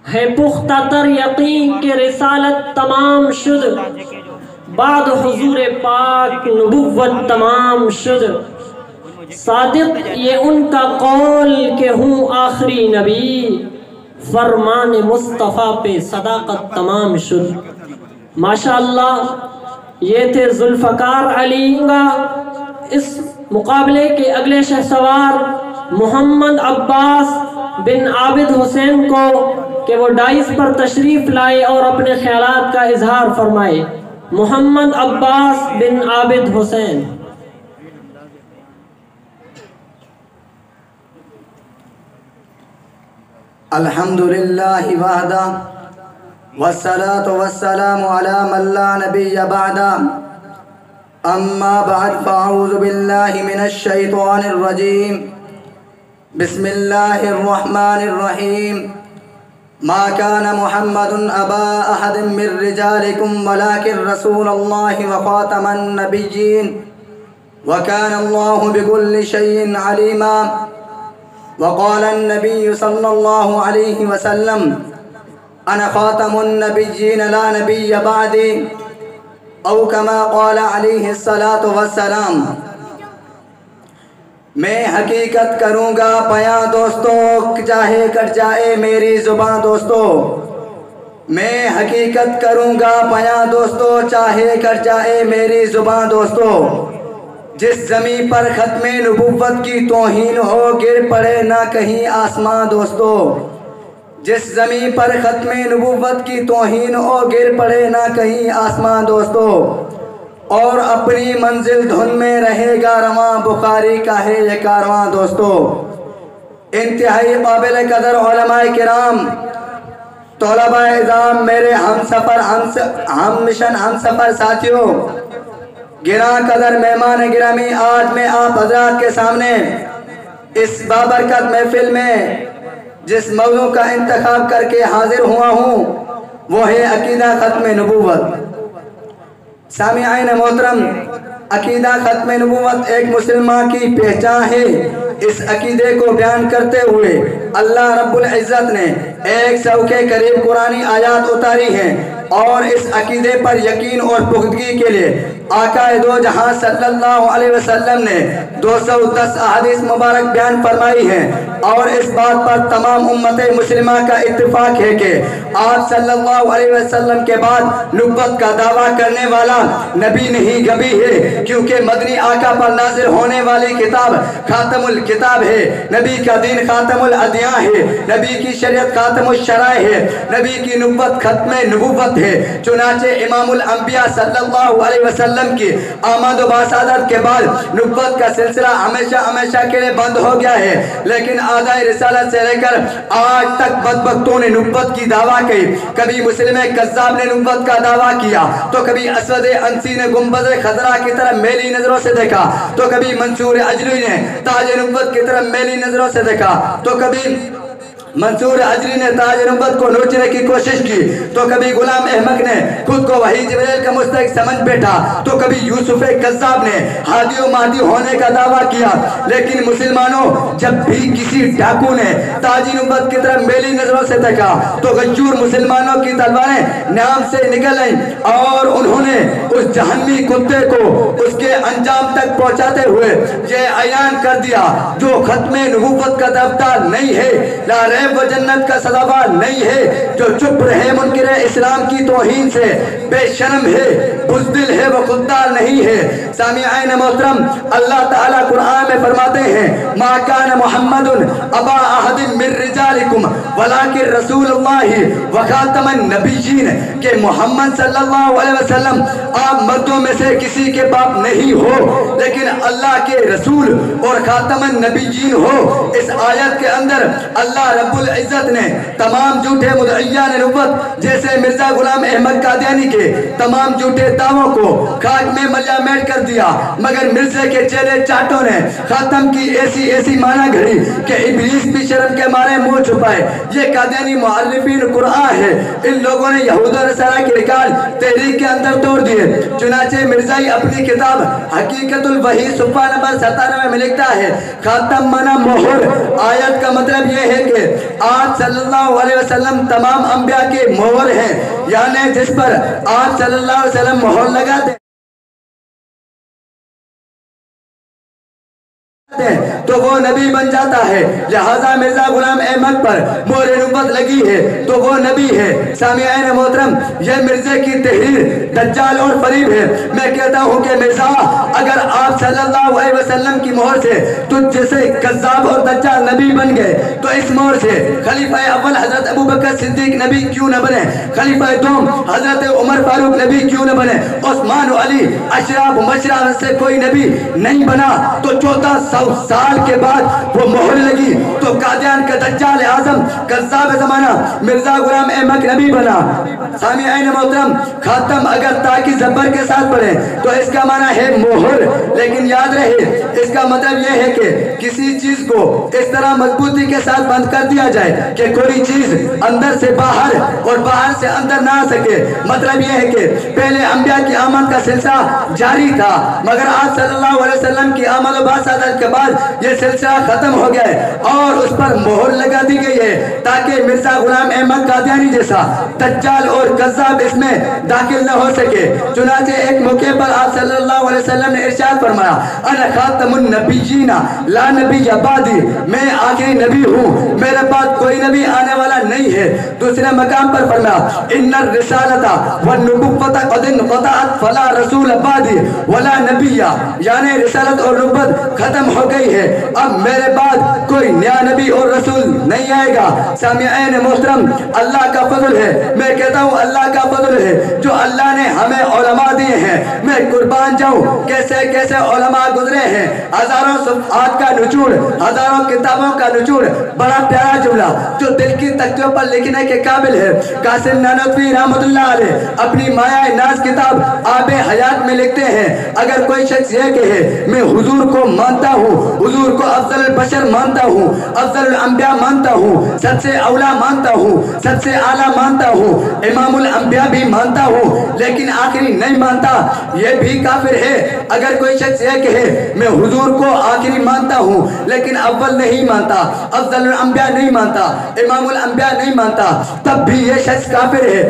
ہے پختہ تر یقین کہ رسالت تمام شد، بعد حضور پاک نبوت تمام شد۔ صادق یہ ان کا قول کہ ہوں آخری نبی، فرمان مصطفیٰ پہ صداقت تمام شد۔ ماشاءاللہ یہ تھے ذوالفقار علی گا۔ اس مقابلے کے اگلے شہسوار محمد عباس بن عابد حسین کو کہ وہ ڈائس پر تشریف لائے اور اپنے خیالات کا اظہار فرمائے۔ محمد عباس بن عابد حسین۔ الحمدللہ وحدہ والصلاة والسلام علی من لا نبی بعدہ، اما بعد فاعوذ باللہ من الشیطان الرجیم، بسم اللہ الرحمن الرحیم۔ ما كان محمد ابا احد من رجالكم ولكن رسول الله وخاتم النبيين وكان الله بكل شيء عليما۔ وقال النبي صلى الله عليه وسلم انا خاتم النبيين لا نبي بعدي، او كما قال عليه الصلاة والسلام۔ میں حقیقت کروں گا بیاں دوستو، چاہے کٹ جائے میری زباں دوستو۔ میں حقیقت کروں گا بیاں دوستو، چاہے کٹ جائے میری زباں دوستو۔ جس زمین پر ختم نبوت کی توہین ہو، گر پڑے نہ کہیں آسمان دوستو۔ جس زمین پر ختم نبوت کی توہین ہو، گر پڑے نہ کہیں آسمان دوستو۔ اور اپنی منزل دھن میں رہے گا رواں، بخاری کا ہے یہ کارواں دوستو۔ انتہائی قابل قدر علماء کرام، طلباء اعظام، میرے ہم سفر ہم مشن ہم سفر ساتھیوں، گراں قدر مہمان گرامی، آج میں آپ حضرات کے سامنے اس بابرکت محفل میں جس موضوع کا انتخاب کر کے حاضر ہوا ہوں وہ ہے عقیدہ ختم نبوت۔ سامعین محترم، عقیدہ ختم نبوت ایک مسلمان کی پہچان ہے۔ اس عقیدے کو بیان کرتے ہوئے اللہ رب العزت نے 100 کے قریب قرآنی آیات اتاری ہیں، اور اس عقیدے پر یقین اور پختگی کے لیے آقا دو جہاں صلی اللہ علیہ وسلم نے 210 احادیث مبارک بیان فرمائی ہیں، اور اس بات پر تمام امت مسلمہ کا اتفاق ہے کہ آپ صلی اللہ علیہ وسلم کے بعد نبوت کا دعویٰ کرنے والا نبی نہیں گبی ہے، کیونکہ مدنی آقا پر نازل ہونے والی کتاب خاتم الکتاب ہے، نبی کا دین خاتم الادیان ہے، نبی کی شریعت خاتم الشرائع ہے، نبی کی نبوت ختم نبوت ہے۔ چنانچہ امام الانبیاء صلی اللہ علیہ وسلم کی آمد و باسادت کے بعد نبوت کا سلسلہ ہمیشہ کے لیے بند ہو گیا ہے، لیکن آدھائی رسالت سے لے کر آج تک بدبختوں نے نبوت کی دعویٰ کی۔ کبھی مسلم کذاب نے نبوت کا دعویٰ کیا، تو کبھی اسود انسی نے گنبد خضرا کی طرف میلی نظروں سے دیکھا، تو کبھی منصور اجری نے تاج نبوت کی طرف میلی نظروں سے دیکھا، تو کبھی منصور اجری نے تاج نبوت کو نوچنے کی کوشش کی، تو کبھی غلام احمد نے خود کو وحی جبریل کا مستحق سمجھ بیٹھا، تو کبھی یوسف کذاب نے ہادی و مہدی ہونے کا دعویٰ کیا۔ لیکن مسلمانوں، جب بھی کسی ڈاکو نے تاج نبوت کی طرف میلی نظروں سے دیکھا تو غیور مسلمانوں کی تلواریں نام سے نکل آئیں، اور انہوں نے اس جہنمی کتے کو اس کے انجام تک پہنچاتے ہوئے یہ اعلان کر دیا، جو ختم نبوت کا دفتر نہیں ہے، لا وہ جنت کا سزاوار نہیں ہے، جو چپ رہے منکر اسلام کی توہین سے، بے شرم ہے، بزدل ہے، وہ خوددار نہیں ہے۔ سامعین محترم، اللہ تعالیٰ قرآن میں فرماتے ہیں ما کان محمد ابا احد من رجالکم ولکن رسول اللہ وخاتم النبیین، کہ محمد صلی اللہ علیہ وسلم آپ مردوں میں سے کسی کے باپ نہیں ہو، لیکن اللہ کے رسول اور خاتم النبیین ہو۔ اس آیت کے اندر اللہ رب العزت نے تمام جھوٹے مدعیان نبوت جیسے مرزا غلام احمد قادیانی کے تمام جھوٹے دعووں کو خاک میں ملیا میٹ کر دیا، مگر مرزے کے چہرے چاٹوں نے خاتم کی ایسی معنی گھڑی کہ ابلیس بھی شرم کے مارے منہ چھپائے۔ یہ قادیانی معرفین قرآن ہے، ان لوگوں نے یہود و نصارہ کے ریکارڈ تحریک کے اندر توڑ دیے۔ چنانچہ مرزائی اپنی کتاب حقیقت الوحی صفحہ نمبر 97 میں لکھتا ہے خاتم معنی مہر، آیت کا مطلب یہ ہے کہ آپ صلی اللہ علیہ وسلم تمام انبیاء کے مہر ہیں، یعنی جس پر آپ صلی اللہ علیہ وسلم مہر لگاتے تو وہ نبی بن جاتا ہے۔ لہذا مرزا غلام احمد پر مہر نبوت لگی ہے تو وہ نبی ہے۔ سامعین محترم، یہ مرزے کی تحریر دجال اور فریب ہے۔ میں کہتا ہوں کہ مرزا، اگر آپ صلی اللہ علیہ وسلم کی مہر سے تجھ جیسے کذاب اور دجال نبی بن گئے تو اس مہر سے خلیفہ اول حضرت ابوبکر صدیق نبی کیوں نہ بنے؟ خلیفہ دوم حضرت عمر فاروق نبی کیوں نہ بنے؟ عثمان و علی اشراف مشرف سے کوئی نبی نہیں بنا تو 1400 سال کے بعد وہ مہر لگی تو قادیان کا دجال اعظم کذاب زمانہ مرزا غلام احمد نبی بنا۔ سامعین محترم، خاتم اگر تا کی زبر کے ساتھ پڑھیں تو اس کا معنی ہے مہر، لیکن یاد رہے اس کا مطلب یہ ہے کہ کسی چیز کو اس طرح مضبوطی کے ساتھ بند کر دیا جائے کہ کوئی چیز اندر سے باہر اور باہر سے اندر نہ آ سکے۔ مطلب یہ ہے کہ پہلے انبیاء کی آمد کا سلسلہ جاری تھا، مگر آپ صلی اللہ علیہ وسلم کی آمد و بعثت کے بعد یہ سلسلہ ختم ہو گیا ہے اور اس پر مہر لگا دی گئی ہے تاکہ مرزا غلام احمد قادیانی جیسا دجال اور کذاب اس میں داخل نہ ہو سکے۔ چنانچہ ایک موقع پر آپ صلی اللہ علیہ وسلم نے ارشاد فرمایا، انا خاتم النبیین لا نبی بعدی، میں آخری نبی ہوں، میرے بعد کوئی نبی آنے والا نہیں ہے۔ دوسرے مقام پر فرمایا، ان الرسالۃ والنبوۃ قد انقطعت فلا رسول بعدی ولا نبی، یعنی رسالت اور نبوت ختم ہو گئی ہے، اب میرے بعد کوئی نیا نبی اور رسول نہیں آئے گا۔ سامعین محترم، اللہ کا فضل ہے، میں کہتا ہوں اللہ کا فضل ہے جو اللہ نے ہمیں علماء دیے ہیں۔ میں قربان جاؤں کیسے کیسے علماء گزرے ہیں، ہزاروں صفحات کا نچوڑ، ہزاروں کتابوں کا نچوڑ، بڑا پیارا جملہ جو دل کی تختیوں پر لکھنے کے قابل ہے۔ قاسم نانوتوی رحمۃ اللہ علیہ اپنی مایہ ناز کتاب آب حیات میں لکھتے ہیں، اگر کوئی شخص یہ کہے میں حضور کو مانتا ہوں، حضور کو افضل البشر مانتا ہوں، افضل الانبیاء مانتا ہوں، سب سے اولا مانتا ہوں، سب سے اعلیٰ مانتا ہوں، امام الانبیاء بھی مانتا ہوں، لیکن آخری نہیں مانتا، یہ بھی کافر ہے۔ اگر کوئی شخص یہ کہے میں حضور کو آخری مانتا ہوں لیکن اول نہیں مانتا، افضل الانبیاء نہیں مانتا، امام الانبیاء نہیں مانتا، تب بھی یہ شخص کافر ہے،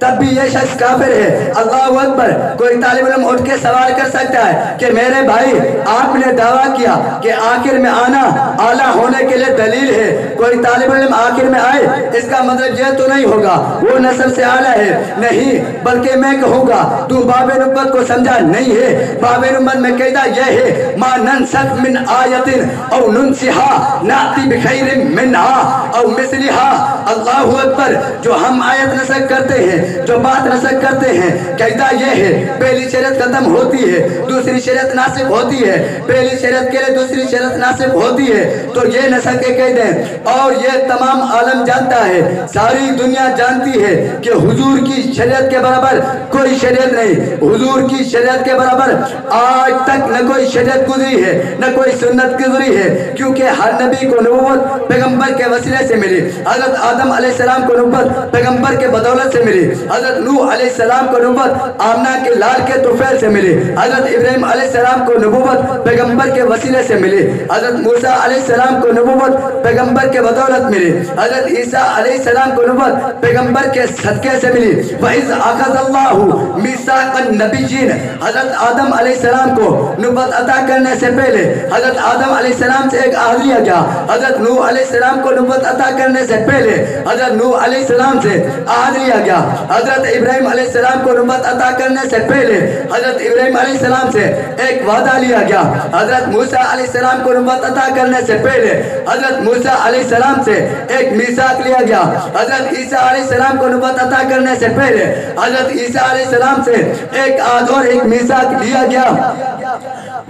تب بھی یہ شخص کافر ہے۔ اللہ اکبر۔ کوئی طالب علم اٹھ کے سوال کر سکتا ہے کہ میرے بھائی آپ نے دعویٰ کیا کہ آخر میں آنا اعلیٰ ہونے کے لیے دلیل ہے، کوئی طالب علم آخر میں آئے اس کا مطلب یہ تو نہیں ہوگا وہ نسب سے اعلیٰ ہے، نہیں، بلکہ میں کہوں گا تو باب نبوت کو سمجھا نہیں ہے۔ باب نبوت میں قاعدہ یہ ہے، ما ننسخ من آیت او ننسها نأتی بخیر منها او مثلها۔ اللہ اکبر۔ جو ہم آیت نسخ کرتے ہیں، جو بات نسخ کرتے ہیں، قاعدہ یہ ہے پہلی شریعت ختم ہوتی ہے دوسری شریعت ناسخ ہوتی ہے، پہلی شریعت کے لیے دوسری شریعت ناسخ ہوتی ہے، تو یہ نسخ کے قاعدے ہیں اور یہ تمام عالم جانتا ہے، ساری دنیا جانتی ہے کہ حضور کی شریعت کے برابر کوئی شریعت نہیں، حضور کی شریعت کے برابر آج تک نہ کوئی شریعت گزری ہے نہ کوئی سنت گزری ہے، کیونکہ ہر نبی کو نبوت پیغمبر کے وسیلے سے ملی۔ حضرت آدم علیہ السلام کو نبوت پیغمبر کے بدولت سے ملی، حضرت نوح علیہ السلام کو نبوت آمنہ کے لال کے طفیل سے ملی، حضرت ابراہیم علیہ السلام کو نبوت پیغمبر کے وسیلے سے ملی، حضرت موسیٰ علیہ السلام کو نبوت پیغمبر کے بدولت ملی، حضرت عیسیٰ علیہ السلام کو نبوت پیغمبر کے صدقے سے ملی۔ وَإِذْ أَخَذَ اللَّهُ مِيثَاقَ النَّبِيِّينَ، حضرت آدم علیہ السلام کو نبوت عطا کرنے سے پہلے حضرت آدم علیہ السلام سے ایک عہد لیا گیا، حضرت نوح علیہ السلام کو نبوت عطا کرنے سے پہلے حضرت نوح علیہ السلام سے عہد لیا گیا، حضرت ابراہیم علیہ السلام کو نبوت عطا کرنے سے پہلے حضرت ابراہیم علیہ السلام سے ایک وعدہ لیا گیا، حضرت موسیٰ علیہ السلام کو نبوت عطا کرنے سے پہلے حضرت موسیٰ علیہ السلام سے ایک میثاق لیا گیا، حضرت عیسیٰ علیہ السلام کو نبوت عطا کرنے سے پہلے حضرت عیسیٰ علیہ السلام سے ایک عہد اور ایک میثاق لیا گیا۔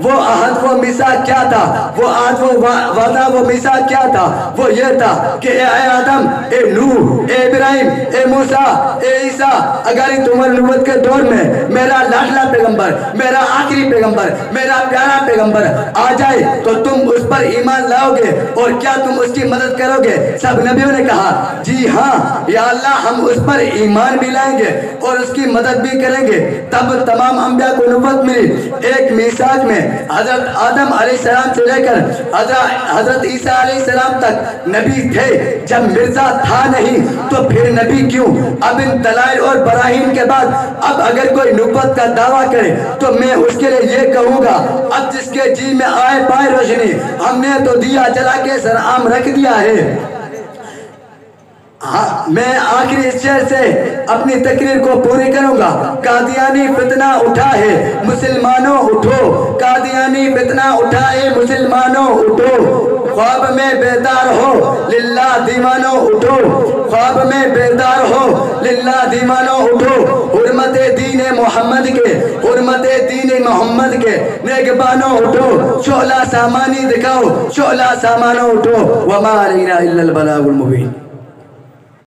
وہ عہد وہ میثاق کیا تھا؟ وہ عہد وہ وعدہ وہ میثاق کیا تھا؟ وہ یہ تھا کہ اے آدم، اے نوح، اے ابراہیم، اے موسیٰ، اے عیسیٰ، اگر تمہاری نبوت کے دور میں میرا لاڈلا پیغمبر، میرا آخری پیغمبر، میرا پیارا پیغمبر آ جائے تو تم اس پر ایمان لاؤ گے اور کیا تم اس کی مدد کرو گے؟ سب نبیوں نے کہا جی ہاں یا اللہ، ہم اس پر ایمان بھی لائیں گے اور اس کی مدد بھی کریں گے۔ تب تمام انبیاء کو نبوت ملی۔ ایک میثاق میں حضرت آدم علیہ السلام سے لے کر حضرت عیسیٰ علیہ السلام تک نبی تھے، جب مرزا تھا نہیں تو پھر نبی کیوں؟ اب ان دلائل اور براہین کے بعد اب اگر کوئی نبوت کا دعویٰ کرے تو میں اس کے لیے یہ کہوں گا، اب جس کے جی میں آئے پائے روشنی، ہم نے تو دیا جلا کے سرعام رکھ دیا ہے۔ میں آخری اس شعر سے اپنی تقریر کو پوری کروں گا۔ قادیانی فتنہ اٹھا ہے مسلمانوں اٹھو، قادیانی فتنہ اٹھا ہے مسلمانوں اٹھو، خواب میں بیدار ہو للہ دیوانوں اٹھو، خواب میں بیدار ہو للہ دیوانوں اٹھو، حرمت دین محمد کے، حرمت دین محمد کے نگبانوں اٹھو، شعلہ سامانی دکھاؤ، شعلہ سامانوں اٹھو، وما علینا الا البلاغ المبین۔